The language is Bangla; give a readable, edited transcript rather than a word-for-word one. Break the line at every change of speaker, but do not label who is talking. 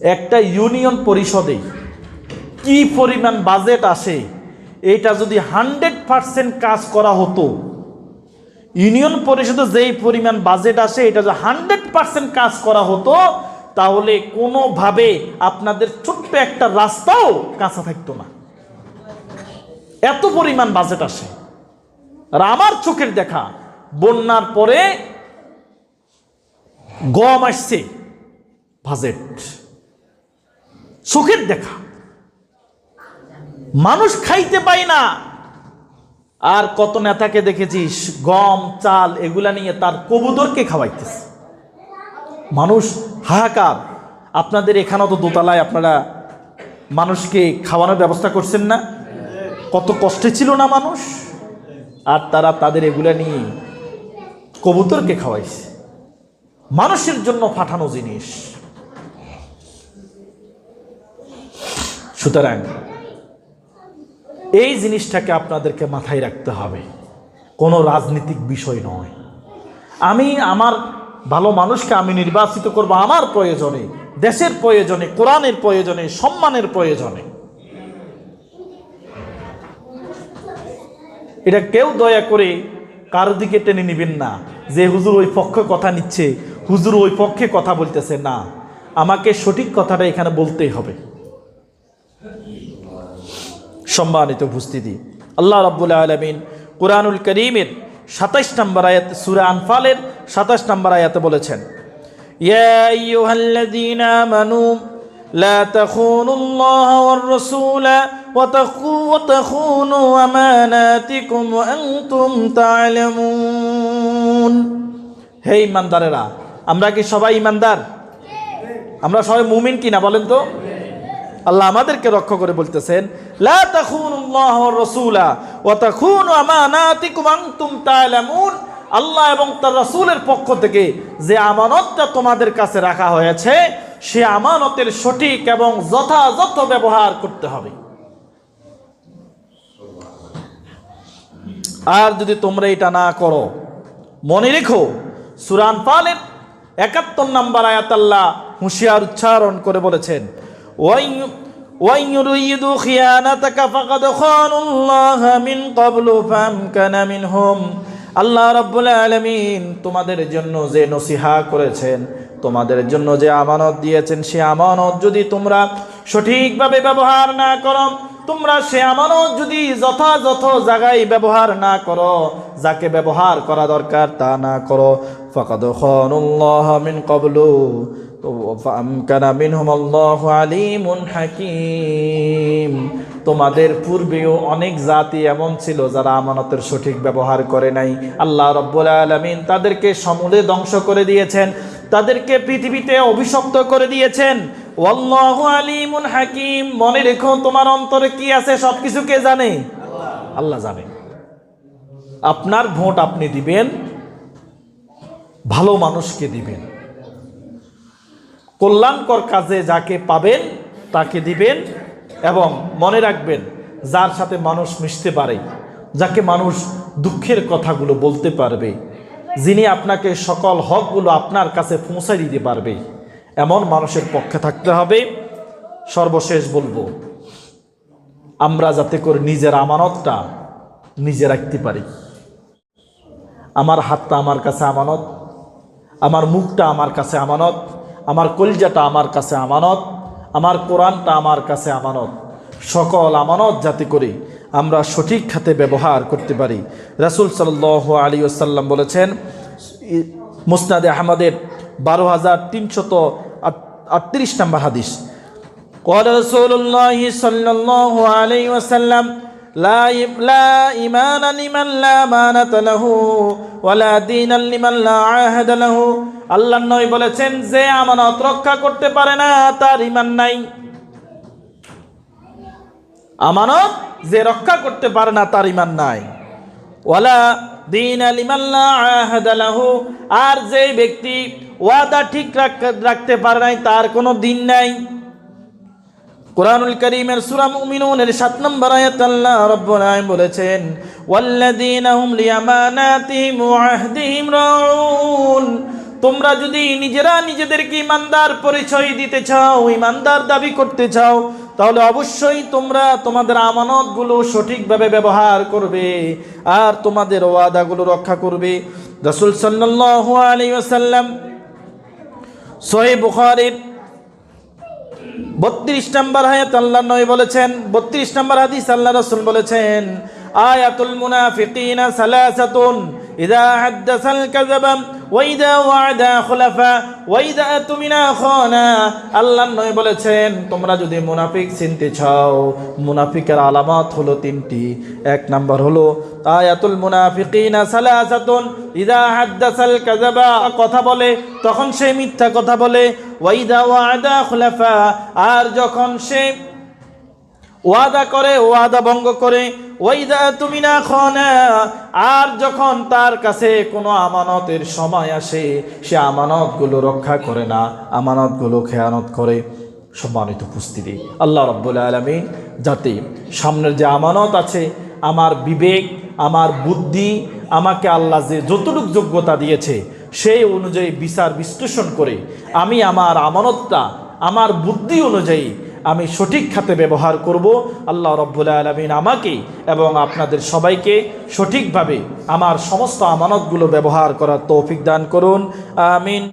একটা ইউনিয়ন পরিষদে কি পরিমাণ বাজেট আসে, এইটা যদি 100% কাজ করা হতো, ইউনিয়ন পরিষদে যেই পরিমাণ বাজেট আসে এটা যদি 100% কাজ করা হতো, তাহলে কোনোভাবে আপনাদের ছোট্ট একটা রাস্তাও কাঁচা থাকতো না, এত পরিমাণ বাজেট আসে। আর আমার চোখের দেখা বন্যার পরে গম আসছে বাজেট, চোখের দেখা, মানুষ খাইতে পায় না। আর কত নেতাকে দেখেছিস গম চাল এগুলা নিয়ে তার কবুতরকে খাওয়াইতেছে, মানুষ হাহাকার। আপনাদের এখানেও তো দোতলায় আপনারা মানুষকে খাওয়ানোর ব্যবস্থা করছেন না? কত কষ্টে ছিল না মানুষ, আর তারা তাদের এগুলা নিয়ে কবুতরকে খাওয়াইছে, মানুষের জন্য পাঠানো জিনিস। সুতরাং এই জিনিসটাকে আপনাদেরকে মাথায় রাখতে হবে, কোনো রাজনৈতিক বিষয় নয়। আমি আমার ভালো মানুষকে আমি নির্বাচিত করব আমার প্রয়োজনে, দেশের প্রয়োজনে, কোরআনের প্রয়োজনে, সম্মানের প্রয়োজনে। এটা কেউ দয়া করে কারো দিকে টেনে নেবেন না যে হুজুর ওই পক্ষে কথা নিচ্ছে, হুজুর ওই পক্ষে কথা বলতেছে না। আমাকে সঠিক কথাটা এখানে বলতেই হবে। সম্মানিত উপস্থিতি, আল্লাহ রাব্বুল আলামিন কুরআনুল কারীমের ২৭ নম্বর আয়াত, সূরা আনফালের ২৭ নম্বর আয়াতে বলেছেন, ইয়া আইয়ুহাল্লাযীনা আমানু লা তাখুনুল্লাহ ওয়ার রাসূলা ওয়া তাখুনু আমানাতিকুম ওয়া আনতুম তা'লামুন। হে ঈমানদারেরা, আমরা কি সবাই ঈমানদার? আমরা সবাই মুমিন কিনা বলেন তো? আল্লাহ আমাদেরকে রক্ষা করে বলতেছেন, লা তাখুনুল্লাহ ওয়ার রাসূলা ওয়া তাখুনু আমানাতিকুম আনতুম তা'লামুন। আল্লাহ এবং তার রাসূলের পক্ষ থেকে যে আমানতটা তোমাদের কাছে রাখা হয়েছে, সে আমানতের সঠিক এবং যথাযথ ব্যবহার করতে হবে। আর যদি তোমরা এটা না করো, মনে রেখো সূরা আনফালের ৭১ নম্বর আয়াত আল্লাহ হুঁশিয়ার উচ্চারণ করে বলেছেন, وَإِنْ يُرِيدُوا خِيَانَتَكَ فَقَدْ خَانُوا اللَّهَ مِنْ قَبْلُ فَأَمْكَنَ مِنْهُمْ। আল্লাহ রাব্বুল আলামিন তোমাদের জন্য যে নসিহা করেছেন, তোমাদের জন্য যে আমানত দিয়েছেন, সে আমানত যদি তোমরা সঠিকভাবে ব্যবহার না করো, তোমরা সে আমানত যদি যথাযথ জায়গায় ব্যবহার না করো, যাকে ব্যবহার করা দরকার তা না করো, ফাকাদ খানুল্লাহ মিন ক্বাবলু ফাআমকানা মিনহুম আল্লাহু আলিমুন হাকীম। তোমাদের পূর্বেও অনেক জাতি এমন ছিল যারা আমানতের সঠিক ব্যবহার করে নাই। আল্লাহ রাব্বুল আলামিন তাদেরকে সমূলে ধ্বংস করে দিয়েছেন, তাদেরকে পৃথিবীতে অভিশপ্ত করে দিয়েছেন। ওয়াল্লাহু আলিমুন হাকীম। মনে রেখো, তোমার অন্তরে কি আছে সবকিছু কে জানে? আল্লাহ জানে। আপনার ভোট আপনি দিবেন, ভালো মানুষকে দিবেন, কল্যাণকর কাজে যাকে পাবেন তাকে দিবেন, এবং মনে রাখবেন যার সাথে মানুষ মিশতে পারে, যাকে মানুষ দুঃখের কথাগুলো বলতে পারবে, যিনি আপনাকে সকল হকগুলো আপনার কাছে পৌঁছে দিতে পারবে, এমন মানুষের পক্ষে থাকতে হবে। সর্বশেষ বলবো, আমরা যাতে করে নিজের আমানতটা নিজে রাখতে পারি। আমার হাতটা আমার কাছে আমানত, আমার মুখটা আমার কাছে আমানত, আমার কলিজাটা আমার কাছে আমানত, আমার কোরআনটা আমার কাছে আমানত। সকল আমানত যাতে করে আমরা সঠিক খাতে ব্যবহার করতে পারি। রাসূল সাল্লাল্লাহু আলাইহি ওয়াসাল্লাম বলেছেন, মুসনাদে আহমদের ১২,৩৩৮ নম্বর হাদিস, قال رسول الله صلى الله عليه وسلم لا إيمان لمن لا أمانة له ولا دين لمن لا عهد له। আল্লাহর নবী বলেছেন, যে আমানত রক্ষা করতে পারে না তার ঈমান নাই। আমানত যে রক্ষা করতে পারে না তার ঈমান নাই। ওয়ালা দীন লিমান লা আহাদ লাহু। আর যে ব্যক্তি ওয়াদা ঠিক রাখতে পারে নাই তার কোনো দিন নাই। কুরআনুল কারীমের সূরা মুমিনুনের ৭ নম্বর আয়াত আল্লাহ রাব্বুল আলামিন বলেছেন, ওয়াল্লাযীনা হুম লিআমানাতিহিম ওয়া আহদিহিম রাউন। তোমরা যদি নিজেরা নিজেদেরকে ইমানদার পরিচয় দিতে চাও, ইমানদার দাবি করতে চাও, তাহলে অবশ্যই তোমরা তোমাদের আমানতগুলো সঠিকভাবে ব্যবহার করবে আর তোমাদের ওয়াদাগুলো রক্ষা করবে। রাসূল সাল্লাল্লাহু আলাইহি ওয়াসাল্লাম সহিহ বুখারীর 32 নম্বর আয়াত আল্লাহ নবী বলেছেন, 32 নম্বর হাদিস আল্লাহ রাসূল বলেছেন, আয়াতুল মুনাফিকিনা সালাসাতুন ইযা হাদাসাল কাযাবা ওয়া ইযা ওয়া'দা খুলাফা ওয়া ইযা আতুমিনা খানা। আল্লাহ নবী বলেছেন, তোমরা যদি মুনাফিক চিনতে চাও, মুনাফিকের আলামত হলো তিনটি। এক নাম্বার হলো আয়াতুল মুনাফিকিনা সালাসাতুন ইযা হাদাসাল কাযাবা, কথা বলে তখন সে মিথ্যা কথা বলে, ওয়া ইযা ওয়া'দা খুলাফা, আর যখন সে ওয়াদা করে ওয়াদা ভঙ্গ করে, ওয়াইদা তুমিনা খানা, আর যখন তার কাছে কোনো আমানতের সময় আসে সে আমানতগুলো রক্ষা করে না, আমানতগুলো খেয়ানত করে। সম্মানিত উপস্থিতি, আল্লাহ রাব্বুল আলামিন যাতে সামনের যে আমানত আছে, আমার বিবেক, আমার বুদ্ধি, আমাকে আল্লাহ যে যতটুকু যোগ্যতা দিয়েছে সেই অনুযায়ী বিচার বিশ্লেষণ করে আমি আমার আমানতটা আমার বুদ্ধি অনুযায়ী আমি সঠিক খাতে ব্যবহার করব। আল্লাহ রাব্বুল আলামিন আমাকে এবং আপনাদের সবাইকে সঠিকভাবে আমার সমস্ত আমানতগুলো ব্যবহার করার তৌফিক দান করুন। আমিন।